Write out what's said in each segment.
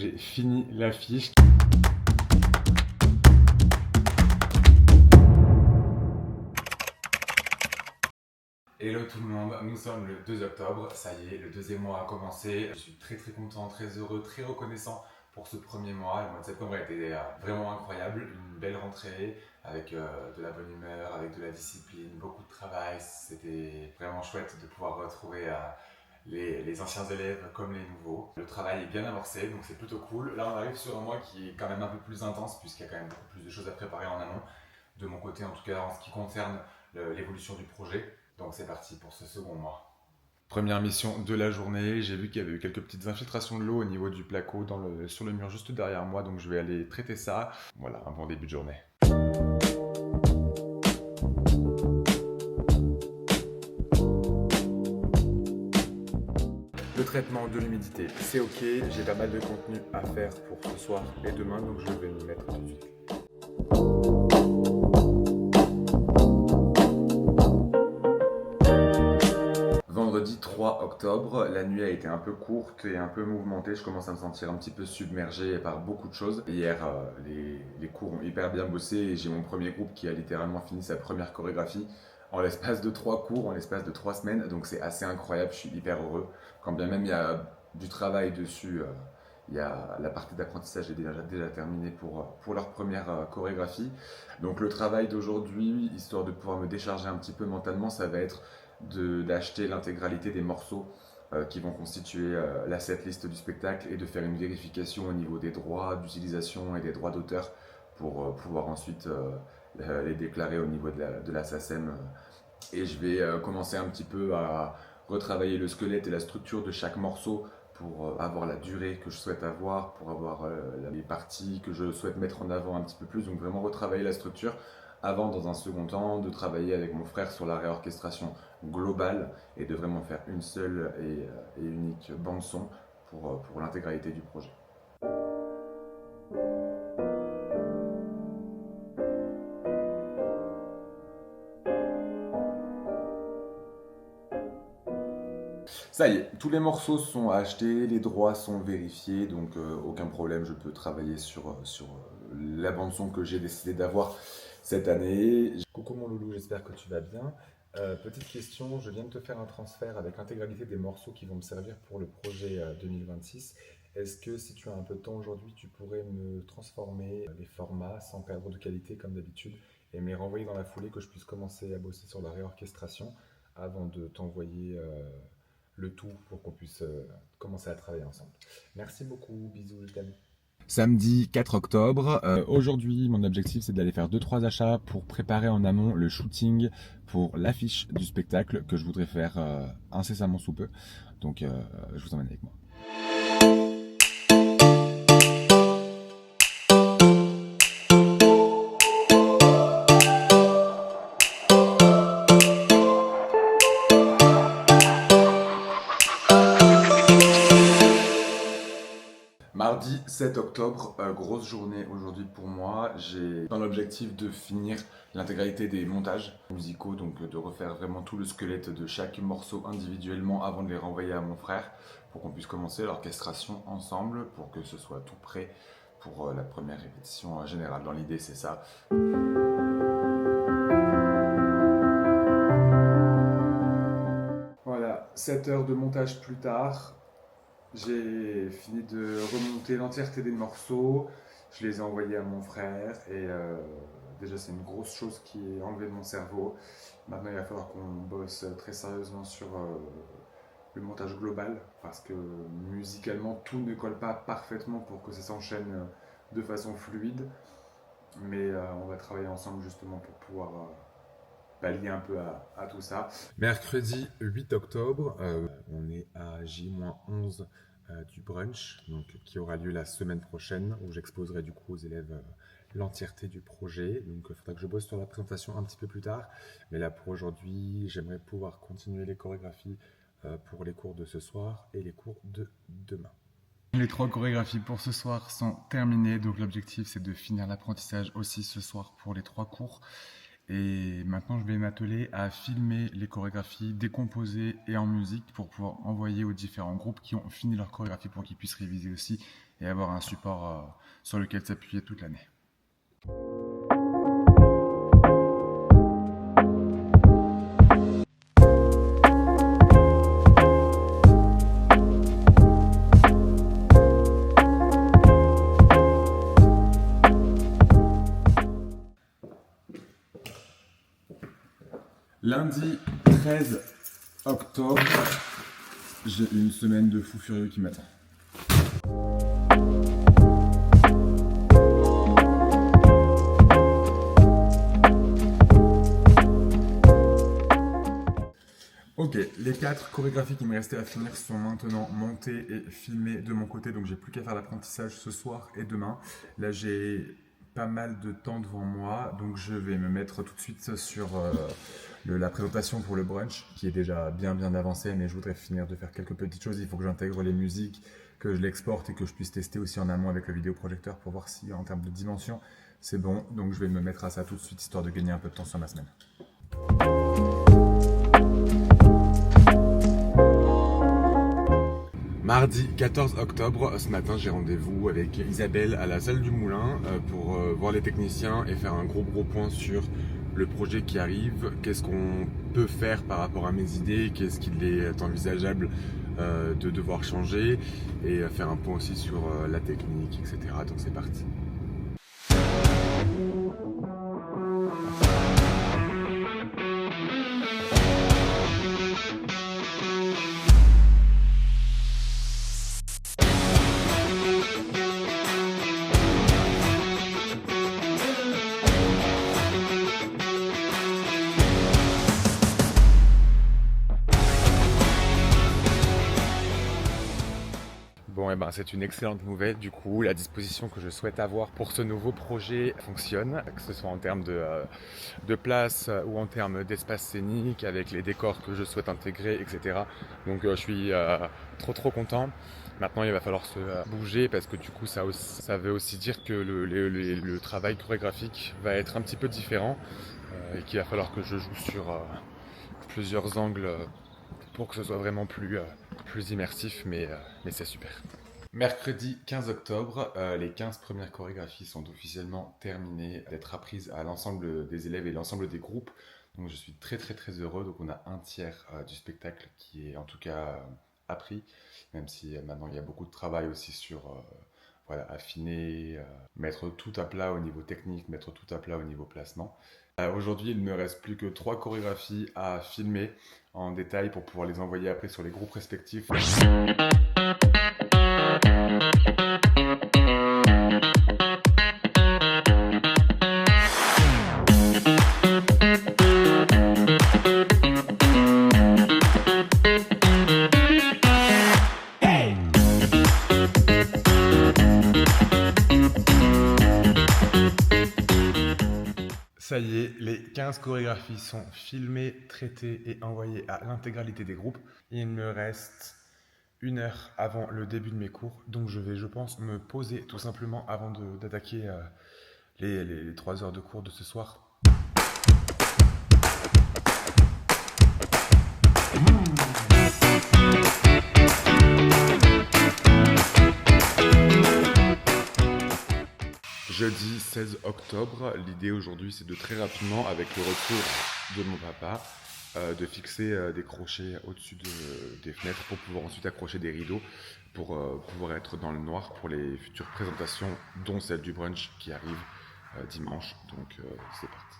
J'ai fini l'affiche. Hello tout le monde, nous sommes le 2 octobre, ça y est, le deuxième mois a commencé. Je suis très content, très heureux, très reconnaissant pour ce premier mois. Le mois de septembre a été vraiment incroyable, une belle rentrée avec de la bonne humeur, avec de la discipline, beaucoup de travail. C'était vraiment chouette de pouvoir retrouver les anciens élèves comme les nouveaux. Le travail est bien amorcé, donc c'est plutôt cool. Là on arrive sur un mois qui est quand même un peu plus intense puisqu'il y a quand même beaucoup plus de choses à préparer en amont. De mon côté en tout cas en ce qui concerne l'évolution du projet. Donc c'est parti pour ce second mois. Première mission de la journée, j'ai vu qu'il y avait eu quelques petites infiltrations de l'eau au niveau du placo sur le mur juste derrière moi, donc je vais aller traiter ça. Voilà, un bon début de journée. Le traitement de l'humidité, c'est ok, j'ai pas mal de contenu à faire pour ce soir et demain, donc je vais m'y mettre tout de suite. Vendredi 3 octobre, la nuit a été un peu courte et un peu mouvementée. Je commence à me sentir un petit peu submergé par beaucoup de choses. Hier, les cours ont hyper bien bossé et j'ai mon premier groupe qui a littéralement fini sa première chorégraphie en l'espace de 3 cours, en l'espace de 3 semaines. Donc c'est assez incroyable, je suis hyper heureux. Quand bien même il y a du travail dessus, il y a la partie d'apprentissage est déjà terminée pour leur première chorégraphie. Donc le travail d'aujourd'hui, histoire de pouvoir me décharger un petit peu mentalement, ça va être d'acheter l'intégralité des morceaux qui vont constituer la setlist du spectacle et de faire une vérification au niveau des droits d'utilisation et des droits d'auteur pour pouvoir ensuite les déclarer au niveau de la SACEM. Et je vais commencer un petit peu à retravailler le squelette et la structure de chaque morceau pour avoir la durée que je souhaite avoir, pour avoir les parties que je souhaite mettre en avant un petit peu plus, donc vraiment retravailler la structure avant, dans un second temps, de travailler avec mon frère sur la réorchestration globale et de vraiment faire une seule et unique bande-son pour l'intégralité du projet. Ça y est, tous les morceaux sont achetés, les droits sont vérifiés, donc aucun problème, je peux travailler sur la bande-son que j'ai décidé d'avoir cette année. Coucou mon loulou, j'espère que tu vas bien. Petite question, je viens de te faire un transfert avec l'intégralité des morceaux qui vont me servir pour le projet 2026. Est-ce que si tu as un peu de temps aujourd'hui, tu pourrais me transformer les formats sans perdre de qualité comme d'habitude et me les renvoyer dans la foulée que je puisse commencer à bosser sur la réorchestration avant de t'envoyer le tout pour qu'on puisse commencer à travailler ensemble. Merci beaucoup, bisous, je t'aime. Samedi 4 octobre. Aujourd'hui, mon objectif, c'est d'aller faire 2-3 achats pour préparer en amont le shooting pour l'affiche du spectacle que je voudrais faire incessamment sous peu. Donc, je vous emmène avec moi. Mardi 7 octobre, grosse journée aujourd'hui pour moi. J'ai dans l'objectif de finir l'intégralité des montages musicaux, donc de refaire vraiment tout le squelette de chaque morceau individuellement avant de les renvoyer à mon frère pour qu'on puisse commencer l'orchestration ensemble pour que ce soit tout prêt pour la première répétition générale. Dans l'idée, c'est ça. Voilà, 7 heures de montage plus tard. J'ai fini de remonter l'entièreté des morceaux, je les ai envoyés à mon frère et déjà c'est une grosse chose qui est enlevée de mon cerveau. Maintenant il va falloir qu'on bosse très sérieusement sur le montage global parce que musicalement tout ne colle pas parfaitement pour que ça s'enchaîne de façon fluide. Mais on va travailler ensemble justement pour pouvoir pallier un peu à tout ça. Mercredi 8 octobre, on est à J-11 du brunch, donc, qui aura lieu la semaine prochaine, où j'exposerai du coup aux élèves l'entièreté du projet. Donc il faudra que je bosse sur la présentation un petit peu plus tard. Mais là pour aujourd'hui, j'aimerais pouvoir continuer les chorégraphies pour les cours de ce soir et les cours de demain. Les 3 chorégraphies pour ce soir sont terminées, donc l'objectif c'est de finir l'apprentissage aussi ce soir pour les 3 cours. Et maintenant, je vais m'atteler à filmer les chorégraphies décomposées et en musique pour pouvoir envoyer aux différents groupes qui ont fini leur chorégraphie pour qu'ils puissent réviser aussi et avoir un support sur lequel s'appuyer toute l'année. Lundi 13 octobre, j'ai une semaine de fou furieux qui m'attend. Ok, les 4 chorégraphies qui me restaient à finir sont maintenant montées et filmées de mon côté, donc j'ai plus qu'à faire l'apprentissage ce soir et demain. Là j'ai pas mal de temps devant moi, donc je vais me mettre tout de suite sur la présentation pour le brunch, qui est déjà bien avancée, mais je voudrais finir de faire quelques petites choses. Il faut que j'intègre les musiques, que je l'exporte et que je puisse tester aussi en amont avec le vidéoprojecteur pour voir si en termes de dimension c'est bon. Donc je vais me mettre à ça tout de suite, histoire de gagner un peu de temps sur ma semaine. Mardi 14 octobre, ce matin j'ai rendez-vous avec Isabelle à la salle du Moulin pour voir les techniciens et faire un gros point sur le projet qui arrive, qu'est-ce qu'on peut faire par rapport à mes idées, qu'est-ce qu'il est envisageable de devoir changer et faire un point aussi sur la technique, etc. Donc c'est parti. Bon, c'est une excellente nouvelle. Du coup, la disposition que je souhaite avoir pour ce nouveau projet fonctionne, que ce soit en termes de place ou en termes d'espace scénique, avec les décors que je souhaite intégrer, etc. Donc, je suis trop content. Maintenant, il va falloir se bouger parce que du coup, ça veut aussi dire que le travail chorégraphique va être un petit peu différent et qu'il va falloir que je joue sur plusieurs angles pour que ce soit vraiment plus immersif, mais c'est super. Mercredi 15 octobre, les 15 premières chorégraphies sont officiellement terminées d'être apprises à l'ensemble des élèves et l'ensemble des groupes. Donc je suis très heureux. Donc on a un tiers du spectacle qui est en tout cas appris, même si maintenant il y a beaucoup de travail aussi sur affiner, mettre tout à plat au niveau technique, mettre tout à plat au niveau placement. Aujourd'hui, il ne me reste plus que 3 chorégraphies à filmer en détail pour pouvoir les envoyer après sur les groupes respectifs. Ça y est, les 15 chorégraphies sont filmées, traitées et envoyées à l'intégralité des groupes. Il me reste 1 heure avant le début de mes cours, donc je vais, je pense, me poser tout simplement avant d'attaquer les 3 heures de cours de ce soir. Jeudi 16 octobre, l'idée aujourd'hui c'est de très rapidement, avec le retour de mon papa, de fixer des crochets au-dessus des fenêtres pour pouvoir ensuite accrocher des rideaux pour pouvoir être dans le noir pour les futures présentations, dont celle du brunch qui arrive dimanche. Donc c'est parti.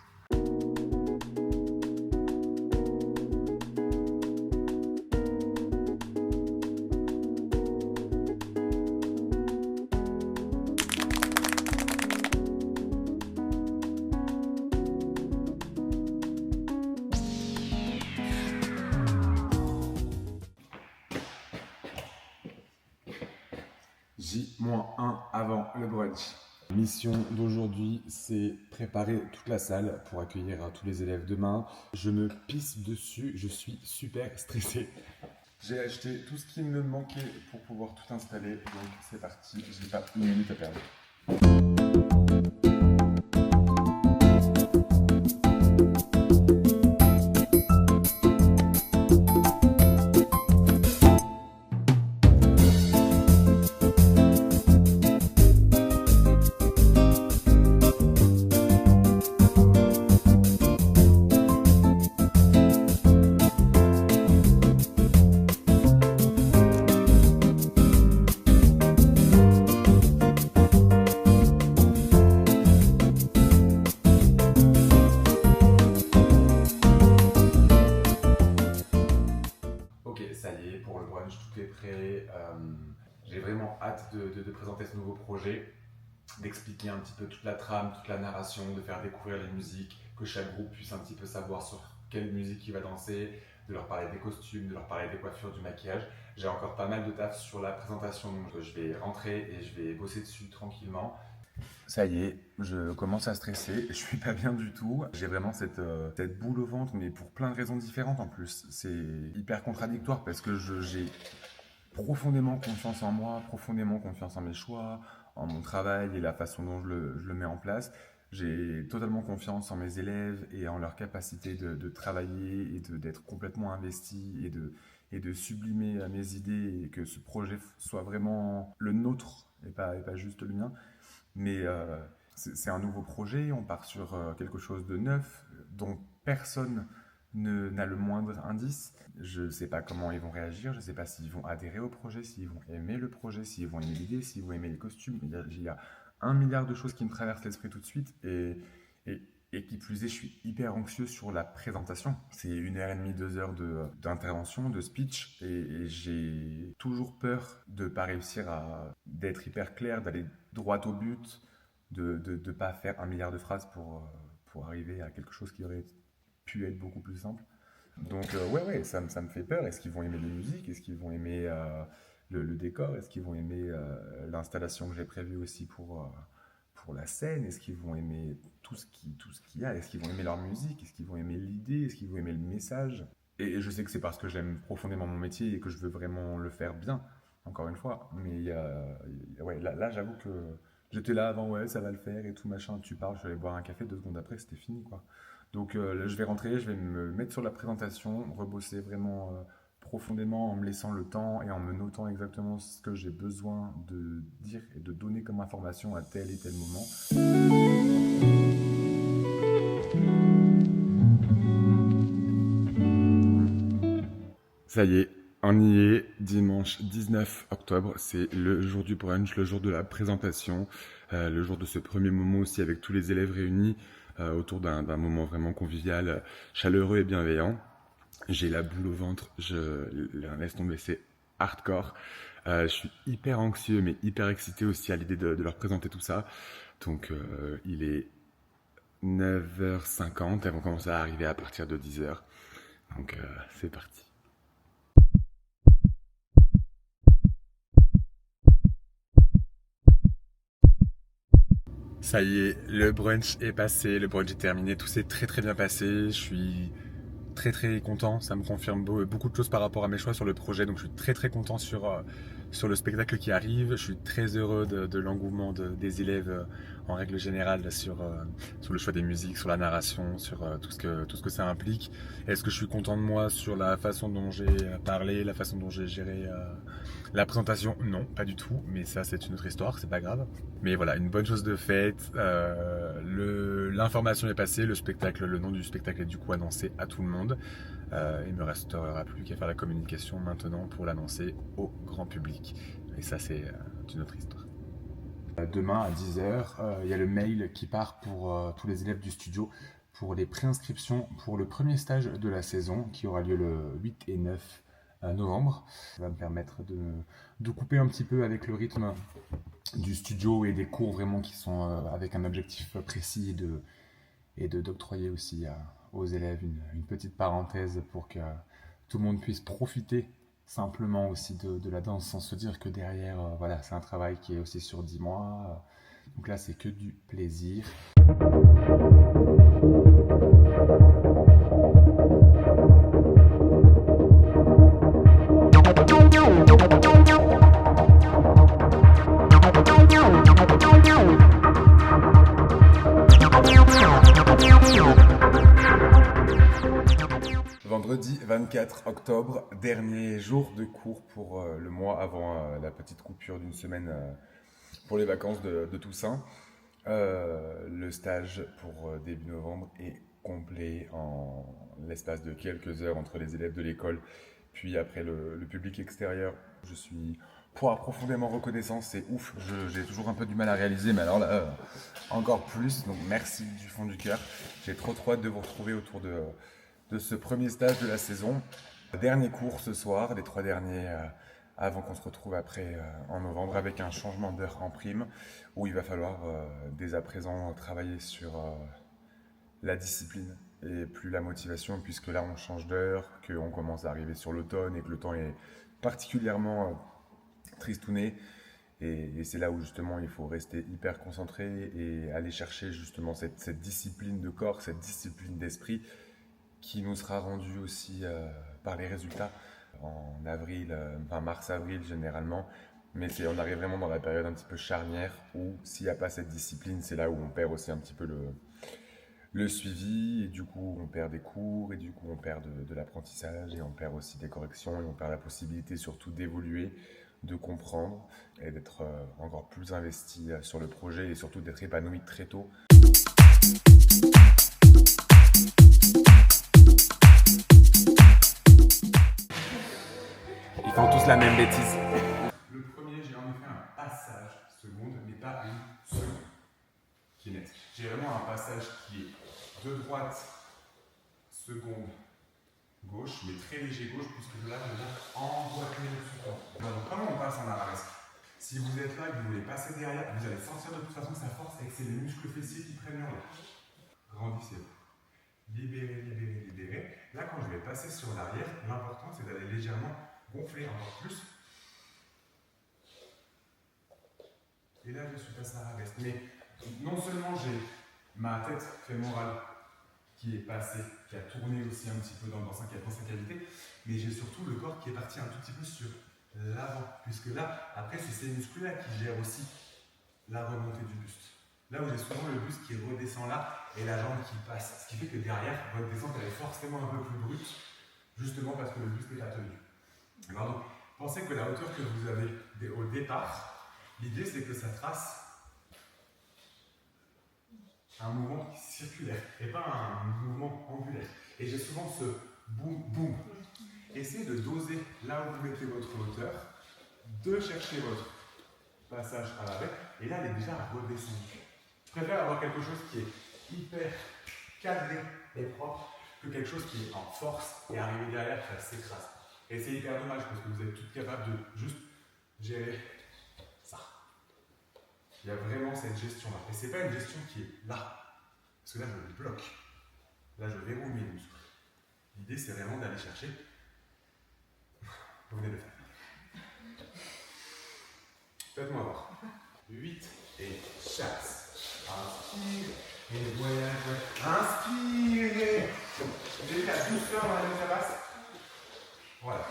J-1 avant le brunch. Mission d'aujourd'hui, c'est préparer toute la salle pour accueillir tous les élèves demain. Je me pisse dessus, je suis super stressé. J'ai acheté tout ce qui me manquait pour pouvoir tout installer, donc c'est parti, je n'ai pas une minute à perdre. présenter ce nouveau projet, d'expliquer un petit peu toute la trame, toute la narration, de faire découvrir les musiques, que chaque groupe puisse un petit peu savoir sur quelle musique il va danser, de leur parler des costumes, de leur parler des coiffures, du maquillage. J'ai encore pas mal de taf sur la présentation, donc je vais rentrer et je vais bosser dessus tranquillement. Ça y est, je commence à stresser, je suis pas bien du tout. J'ai vraiment cette boule au ventre, mais pour plein de raisons différentes en plus. C'est hyper contradictoire parce que j'ai profondément confiance en moi, profondément confiance en mes choix, en mon travail et la façon dont je le mets en place. J'ai totalement confiance en mes élèves et en leur capacité de travailler et d'être complètement investi et de sublimer mes idées et que ce projet soit vraiment le nôtre et pas juste le mien. Mais c'est un nouveau projet, on part sur quelque chose de neuf dont personne n'a le moindre indice. Je ne sais pas comment ils vont réagir, je ne sais pas s'ils vont adhérer au projet, s'ils vont aimer le projet, s'ils vont aimer l'idée, s'ils vont aimer les costumes. Il y a 1 milliard de choses qui me traversent l'esprit tout de suite et, et qui plus est, je suis hyper anxieux sur la présentation. C'est 1h30, 2 heures d'intervention, de speech et j'ai toujours peur de ne pas réussir d'être hyper clair, d'aller droit au but, de ne pas faire 1 milliard de phrases pour arriver à quelque chose qui aurait pu être beaucoup plus simple. Donc ouais, ça me fait peur. Est-ce qu'ils vont aimer les musiques? Est-ce qu'ils vont aimer le décor? Est-ce qu'ils vont aimer l'installation que j'ai prévue aussi pour la scène? Est-ce qu'ils vont aimer tout ce qu'il y a? Est-ce qu'ils vont aimer leur musique? Est-ce qu'ils vont aimer l'idée? Est-ce qu'ils vont aimer le message? Et je sais que c'est parce que j'aime profondément mon métier et que je veux vraiment le faire bien, encore une fois. Mais ouais, là j'avoue que j'étais là avant, ouais, ça va le faire et tout machin. Tu parles, je suis allé boire un café, 2 secondes après, c'était fini, quoi. Donc là, je vais rentrer, je vais me mettre sur la présentation, rebosser vraiment profondément en me laissant le temps et en me notant exactement ce que j'ai besoin de dire et de donner comme information à tel et tel moment. Ça y est, on y est, dimanche 19 octobre, c'est le jour du brunch, le jour de la présentation, le jour de ce premier moment aussi avec tous les élèves réunis autour d'un moment vraiment convivial, chaleureux et bienveillant. J'ai la boule au ventre, laisse tomber, c'est hardcore. Je suis hyper anxieux mais hyper excité aussi à l'idée de leur présenter tout ça. Donc il est 9h50, elles vont commencer à arriver à partir de 10h. Donc c'est parti. Ça y est, le brunch est passé, le brunch est terminé, tout s'est très très bien passé. Je suis très très content, ça me confirme beaucoup de choses par rapport à mes choix sur le projet, donc je suis très très content sur le spectacle qui arrive. Je suis très heureux de l'engouement des élèves en règle générale sur le choix des musiques, sur la narration, sur tout ce que ça implique. Est-ce que je suis content de moi sur la façon dont j'ai parlé, la façon dont j'ai géré la présentation? Non, pas du tout, mais ça c'est une autre histoire, c'est pas grave. Mais voilà, une bonne chose de faite, l'information est passée, le nom du spectacle est du coup annoncé à tout le monde. Il me restera plus qu'à faire la communication maintenant pour l'annoncer au grand public. Et ça c'est une autre histoire. Demain à 10h, il y a le mail qui part pour tous les élèves du studio pour les préinscriptions pour le premier stage de la saison qui aura lieu le 8 et 9 novembre. Ça va me permettre de couper un petit peu avec le rythme du studio et des cours vraiment qui sont avec un objectif précis et d'octroyer aussi aux élèves une petite parenthèse pour que tout le monde puisse profiter simplement aussi de la danse sans se dire que derrière, voilà, c'est un travail qui est aussi sur 10 mois. Donc là, c'est que du plaisir. Vendredi 24 octobre, dernier jour de cours pour le mois avant la petite coupure d'une semaine pour les vacances de Toussaint. Le stage pour début novembre est complet en l'espace de quelques heures entre les élèves de l'école puis après le public extérieur. Je suis profondément reconnaissant, c'est ouf, j'ai toujours un peu du mal à réaliser, mais alors là, encore plus, donc merci du fond du cœur. J'ai trop hâte de vous retrouver autour de ce premier stage de la saison. Dernier cours ce soir, les 3 derniers avant qu'on se retrouve après en novembre avec un changement d'heure en prime où il va falloir dès à présent travailler sur la discipline et plus la motivation puisque là on change d'heure, qu'on commence à arriver sur l'automne et que le temps est particulièrement tristouné. Et c'est là où justement il faut rester hyper concentré et aller chercher justement cette discipline de corps, cette discipline d'esprit qui nous sera rendue aussi par les résultats en avril, enfin mars-avril généralement. Mais on arrive vraiment dans la période un petit peu charnière où s'il n'y a pas cette discipline, c'est là où on perd aussi un petit peu le suivi et du coup on perd des cours et du coup on perd de l'apprentissage et on perd aussi des corrections et on perd la possibilité surtout d'évoluer, de comprendre et d'être encore plus investi sur le projet et surtout d'être épanoui très tôt. Ils font tous la même bêtise. Le premier, j'ai en effet un passage seconde, mais pas une seconde qui est nette. J'ai vraiment un passage qui est de droite, seconde, gauche, mais très léger gauche, puisque là, je viens emboîter le support. Donc, comment on passe en arabesque? Si vous êtes là et que vous voulez passer derrière, vous allez sentir de toute façon que ça force et que c'est les muscles fessiers qui prennent leur là. Grandissez-vous. Libérez, libérez, libérez. Là, quand je vais passer sur l'arrière, l'important c'est d'aller légèrement gonfler encore plus. Et là, je suis passé à l'arabesque. Mais non seulement j'ai ma tête fémorale qui est passée, qui a tourné aussi un petit peu dans sa cavité, mais j'ai surtout le corps qui est parti un tout petit peu sur l'avant, puisque là, après, c'est ces muscles-là qui gèrent aussi la remontée du buste. Là où j'ai souvent le buste qui redescend là et la jambe qui passe, ce qui fait que derrière, votre descente elle est forcément un peu plus brute, justement parce que le buste n'est pas tenu. Alors donc, pensez que la hauteur que vous avez au départ, l'idée c'est que ça trace un mouvement circulaire et pas un mouvement angulaire. Et j'ai souvent ce boum boum. Essayez de doser là où vous mettez votre hauteur, de chercher votre passage à l'arrêt, et là elle est déjà redescendue. Je préfère avoir quelque chose qui est hyper cadré et propre que quelque chose qui est en force et arriver derrière ça s'écrase. Et c'est hyper dommage parce que vous êtes toutes capables de juste gérer ça. Il y a vraiment cette gestion-là. Et c'est pas une gestion qui est là. Parce que là, je le bloque. Là, je verrouille mes muscles. L'idée, c'est vraiment d'aller chercher. Vous venez de le faire. Faites-moi voir. 8 et chasse. Inspire. Et voyage. Inspirez. Vous avez la douceur dans la passe. Voilà.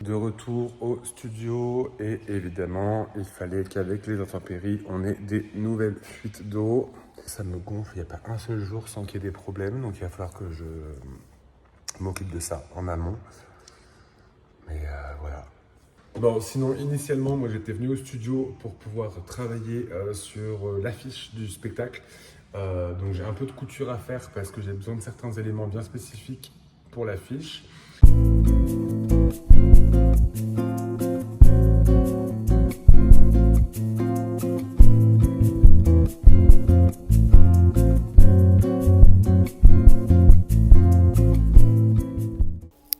De retour au studio et évidemment il fallait qu'avec les intempéries on ait des nouvelles fuites d'eau. Ça me gonfle, il n'y a pas un seul jour sans qu'il y ait des problèmes, donc il va falloir que je m'occupe de ça en amont. Mais voilà. Bon, sinon initialement moi j'étais venu au studio pour pouvoir travailler sur l'affiche du spectacle. Donc j'ai un peu de couture à faire parce que j'ai besoin de certains éléments bien spécifiques pour l'affiche.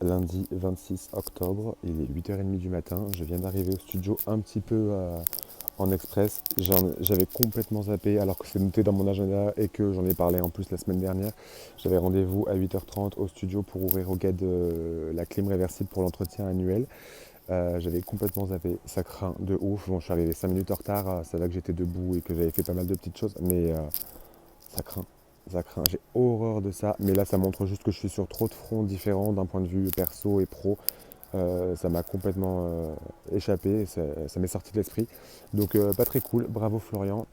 Lundi 26 octobre, il est 8h30 du matin, je viens d'arriver au studio un petit peu en express. J'avais complètement zappé alors que c'est noté dans mon agenda et que j'en ai parlé en plus la semaine dernière. J'avais rendez-vous à 8h30 au studio pour ouvrir au gars de la clim réversible pour l'entretien annuel. J'avais complètement zappé, ça craint de ouf. Bon, je suis arrivé 5 minutes en retard, c'est là que j'étais debout et que j'avais fait pas mal de petites choses, mais ça craint. Ça craint, j'ai horreur de ça, mais là ça montre juste que je suis sur trop de fronts différents d'un point de vue perso et pro. Ça m'a complètement échappé, ça m'est sorti de l'esprit. Donc pas très cool, bravo Florian.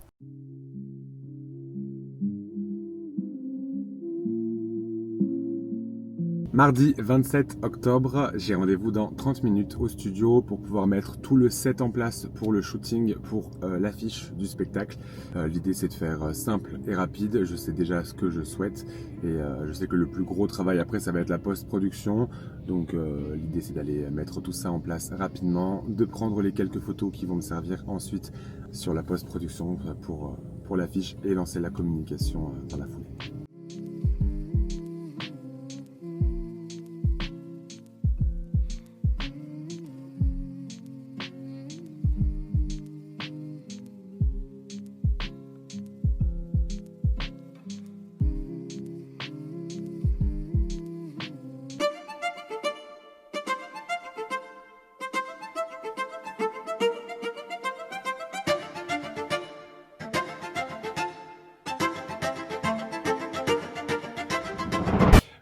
Mardi 27 octobre, j'ai rendez-vous dans 30 minutes au studio pour pouvoir mettre tout le set en place pour le shooting, pour l'affiche du spectacle. L'idée c'est de faire simple et rapide, je sais déjà ce que je souhaite et je sais que le plus gros travail après ça va être la post-production. Donc l'idée c'est d'aller mettre tout ça en place rapidement, de prendre les quelques photos qui vont me servir ensuite sur la post-production pour l'affiche et lancer la communication dans la foulée.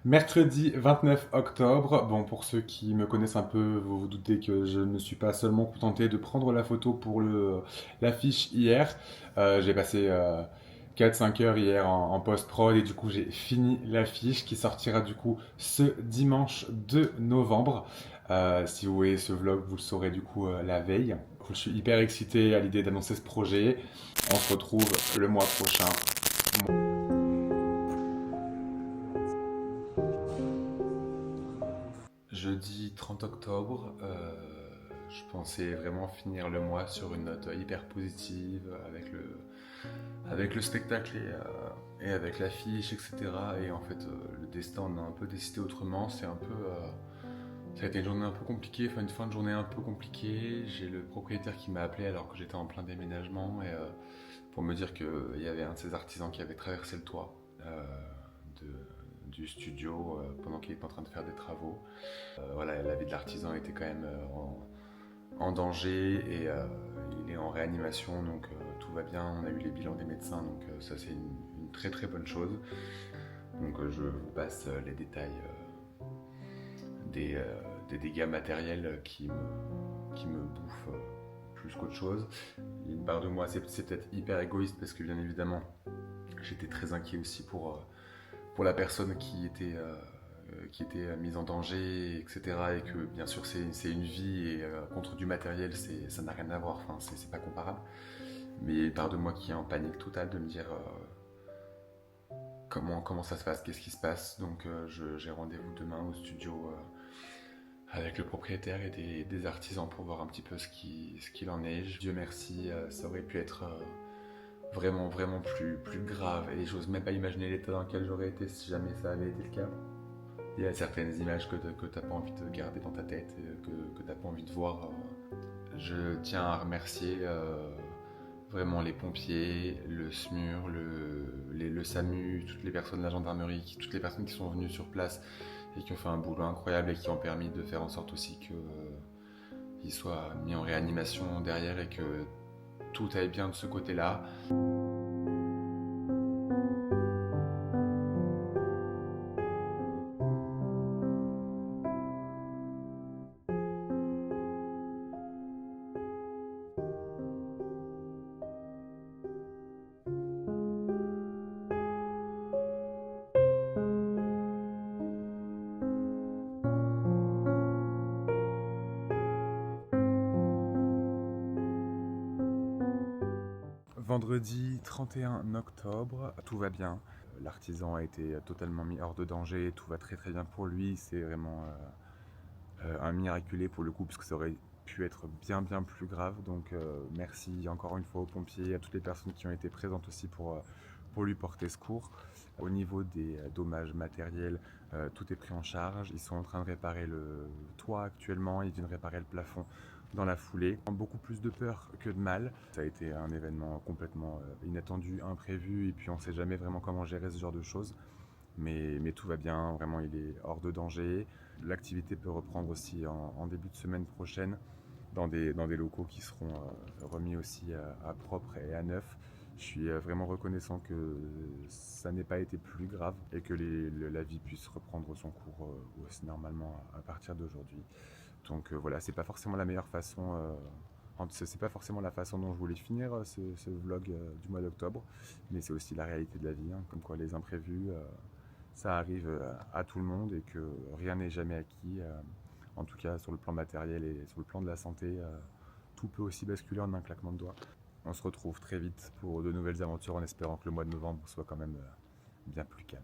Mercredi 29 octobre. Bon, pour ceux qui me connaissent un peu, vous vous doutez que je ne me suis pas seulement contenté de prendre la photo pour l'affiche hier. J'ai passé 4-5 heures hier en post-prod et du coup j'ai fini l'affiche qui sortira du coup ce dimanche 2 novembre. Si vous voyez ce vlog, vous le saurez du coup la veille. Je suis hyper excité à l'idée d'annoncer ce projet. On se retrouve le mois prochain. Jeudi 30 octobre, je pensais vraiment finir le mois sur une note hyper positive avec le spectacle et avec l'affiche, etc. Et en fait, le destin en a un peu décidé autrement. Ça a été une journée un peu compliquée, enfin une fin de journée un peu compliquée. J'ai le propriétaire qui m'a appelé alors que j'étais en plein déménagement pour me dire qu'il y avait un de ses artisans qui avait traversé le toit du studio pendant qu'il était en train de faire des travaux. Voilà, la vie de l'artisan était quand même en danger et il est en réanimation, donc tout va bien. On a eu les bilans des médecins, donc ça c'est une très très bonne chose. Donc je vous passe les détails des, euh, des dégâts matériels qui me bouffent plus qu'autre chose. Une part de moi, c'est peut-être hyper égoïste parce que bien évidemment, j'étais très inquiet aussi pour la personne qui était mise en danger, etc. Et que bien sûr c'est une vie et contre du matériel, ça n'a rien à voir, enfin, c'est pas comparable. Mais il y a une part de moi qui est en panique totale de me dire comment ça se passe, qu'est-ce qui se passe. Donc j'ai rendez-vous demain au studio avec le propriétaire et des artisans pour voir un petit peu ce qu'il en est. Dieu merci, ça aurait pu être vraiment vraiment plus grave et j'ose même pas imaginer l'état dans lequel j'aurais été si jamais ça avait été le cas. Il y a certaines images que tu n'as pas envie de garder dans ta tête, que tu n'as pas envie de voir. Je tiens à remercier vraiment les pompiers, le SMUR, le SAMU, toutes les personnes de la gendarmerie, toutes les personnes qui sont venues sur place et qui ont fait un boulot incroyable et qui ont permis de faire en sorte aussi qu'il soit mis en réanimation derrière et que tout aille bien de ce côté-là. Vendredi 31 octobre, tout va bien. L'artisan a été totalement mis hors de danger, tout va très très bien pour lui. C'est vraiment un miraculé pour le coup, parce que ça aurait pu être bien bien plus grave. Donc merci encore une fois aux pompiers, à toutes les personnes qui ont été présentes aussi pour lui porter secours. Au niveau des dommages matériels, tout est pris en charge. Ils sont en train de réparer le toit actuellement, ils viennent réparer le plafond dans la foulée. Beaucoup plus de peur que de mal. Ça a été un événement complètement inattendu, imprévu, et puis on ne sait jamais vraiment comment gérer ce genre de choses. Mais tout va bien, vraiment il est hors de danger. L'activité peut reprendre aussi en début de semaine prochaine dans des locaux qui seront remis aussi à propre et à neuf. Je suis vraiment reconnaissant que ça n'ait pas été plus grave et que la vie puisse reprendre son cours aussi normalement à partir d'aujourd'hui. Donc voilà, c'est pas forcément la meilleure façon, c'est pas forcément la façon dont je voulais finir ce vlog du mois d'octobre, mais c'est aussi la réalité de la vie, hein, comme quoi les imprévus, ça arrive à tout le monde et que rien n'est jamais acquis. En tout cas, sur le plan matériel et sur le plan de la santé, tout peut aussi basculer en un claquement de doigts. On se retrouve très vite pour de nouvelles aventures en espérant que le mois de novembre soit quand même bien plus calme.